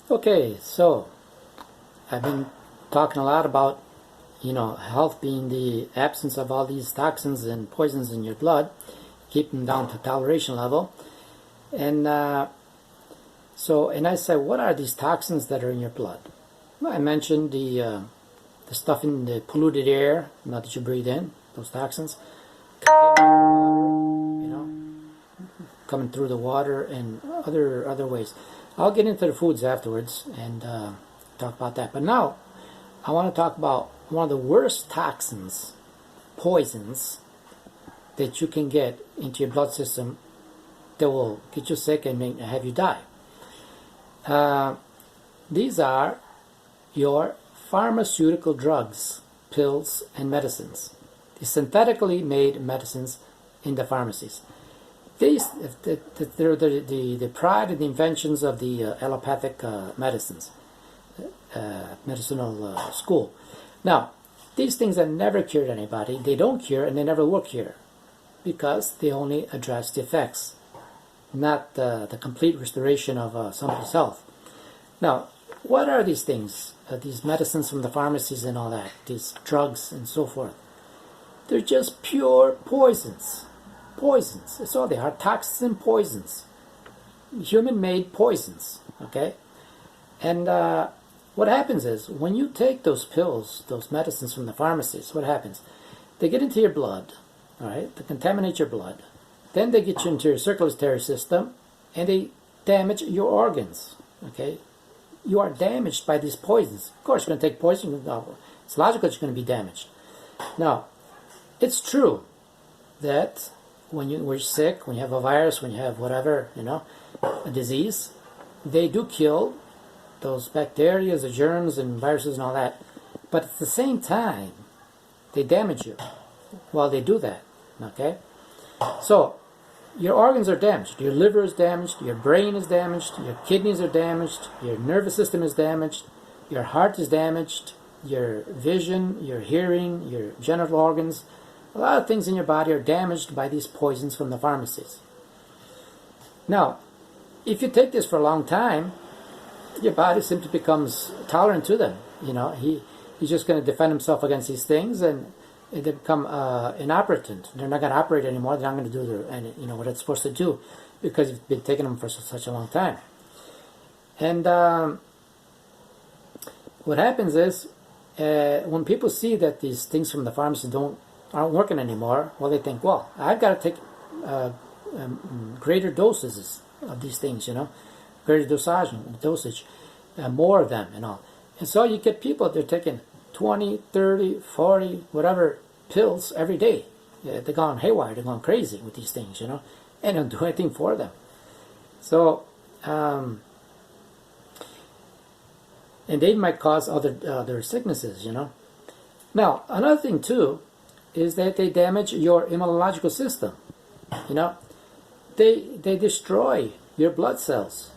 Okay, so I've been talking a lot about, health being the absence of all these toxins and poisons in your blood, keep them down to toleration level. And and I said, what are these toxins that are in your blood? Well, I mentioned the stuff in the polluted air, not that you breathe in, those toxins, coming through the water and other ways. I'll get into the foods afterwards and talk about that. But now, I want to talk about one of the worst toxins, poisons, that you can get into your blood system that will get you sick and have you die. These are your pharmaceutical drugs, pills, and medicines. The synthetically made medicines in the pharmacies. These, they're the pride and the inventions of the allopathic medicines, medicinal school. Now, these things have never cured anybody. They don't cure and they never will cure because they only address the effects, not the complete restoration of somebody's health. Now, what are these things, these medicines from the pharmacies and all that, these drugs and so forth? They're just pure poisons. Poisons. That's all they are. Toxins and poisons. Human-made poisons. Okay? And what happens is, when you take those pills, those medicines from the pharmacies, what happens? They get into your blood. All right? They contaminate your blood. Then they get you into your circulatory system, and they damage your organs. Okay? You are damaged by these poisons. Of course, you're going to take poison. It's logical that you're going to be damaged. Now, it's true that when you're sick, when you have a virus, when you have whatever, a disease, they do kill those bacteria, the germs and viruses and all that. But at the same time, they damage you while they do that. Okay? So, your organs are damaged. Your liver is damaged. Your brain is damaged. Your kidneys are damaged. Your nervous system is damaged. Your heart is damaged. Your vision, your hearing, your genital organs. A lot of things in your body are damaged by these poisons from the pharmacies. Now, if you take this for a long time, your body simply becomes tolerant to them. He's just going to defend himself against these things, and they become inoperative. They're not going to operate anymore. They're not going to do what it's supposed to do because you've been taking them for such a long time. And what happens is when people see that these things from the pharmacy aren't working anymore, well, they think, well, I've got to take greater doses of these things, greater dosage, more of them and all. And so you get people, they're taking 20, 30, 40, whatever pills every day. They're gone haywire, they're going crazy with these things, and don't do anything for them. So, and they might cause other sicknesses, Now, another thing too, is that they damage your immunological system. They destroy your blood cells.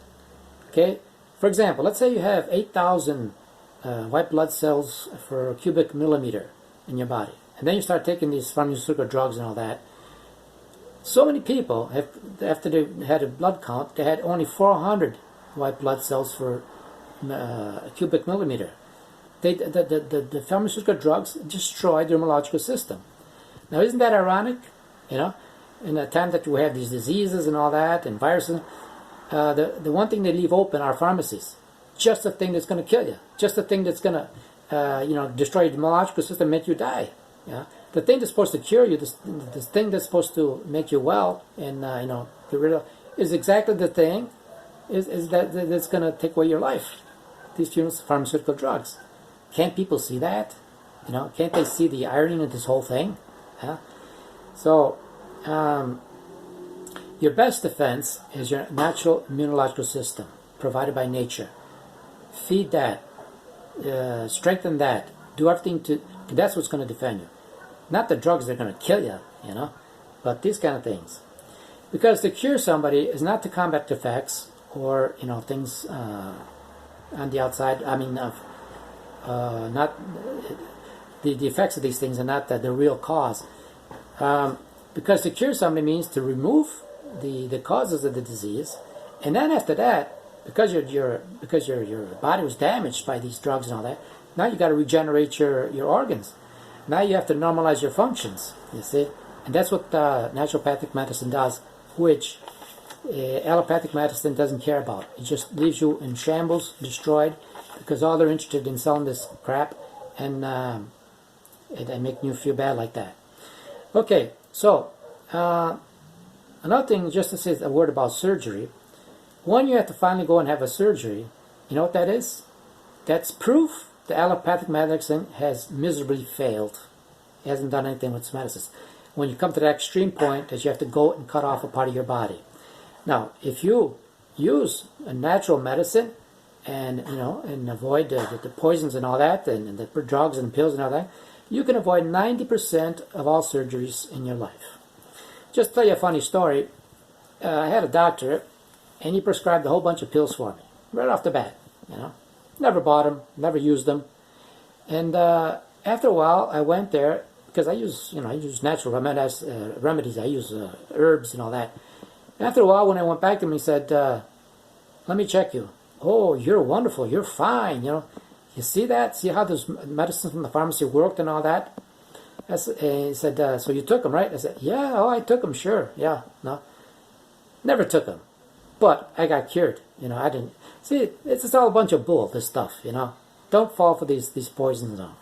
Okay? For example, let's say you have 8,000 white blood cells per cubic millimeter in your body. And then you start taking these pharmaceutical drugs and all that. So many people, after they had a blood count, they had only 400 white blood cells per cubic millimeter. The pharmaceutical drugs destroy the immunological system. Now, isn't that ironic? In the time that we have these diseases and all that, and viruses, the one thing they leave open are pharmacies. Just the thing that's going to kill you. Just the thing that's going to, destroy the immunological system, make you die. Yeah. The thing that's supposed to cure you, this thing that's supposed to make you well, and get rid of, is exactly the thing that's going to take away your life. These pharmaceutical drugs. Can't people see that? Can't they see the irony of this whole thing? Yeah? So, your best defense is your natural immunological system provided by nature. Feed that, strengthen that, do everything that's what's going to defend you. Not the drugs that are going to kill you, but these kind of things. Because to cure somebody is not to combat the effects or, things on the outside. Not the effects of these things are not the real cause. Because to cure somebody means to remove the causes of the disease, and then after that, because your body was damaged by these drugs and all that. Now you got to regenerate your organs. Now you have to normalize your functions. You see, and that's what naturopathic medicine does, which allopathic medicine doesn't care about. It just leaves you in shambles, destroyed, because all they're interested in selling this crap and making you feel bad like that. Okay, so another thing, just to say a word about surgery. When you have to finally go and have a surgery, you know what that is? That's proof the allopathic medicine has miserably failed. It hasn't done anything with its medicines. When you come to that extreme point that you have to go and cut off a part of your body. Now, if you use a natural medicine and avoid the poisons and all that, and the drugs and pills and all that, you can avoid 90% of all surgeries in your life. Just to tell you a funny story. I had a doctor, and he prescribed a whole bunch of pills for me right off the bat. Never bought them, never used them, and after a while, I went there because I use natural remedies. I use herbs and all that. After a while, when I went back to him, he said, "Let me check you. Oh, you're wonderful. You're fine. You see that? See how those medicines from the pharmacy worked and all that?" And he said, "So you took them, right?" I said, "Yeah. Oh, I took them. Sure. Yeah. No, never took them, but I got cured. I didn't see. It's just all a bunch of bull. This stuff. Don't fall for these poisons and all."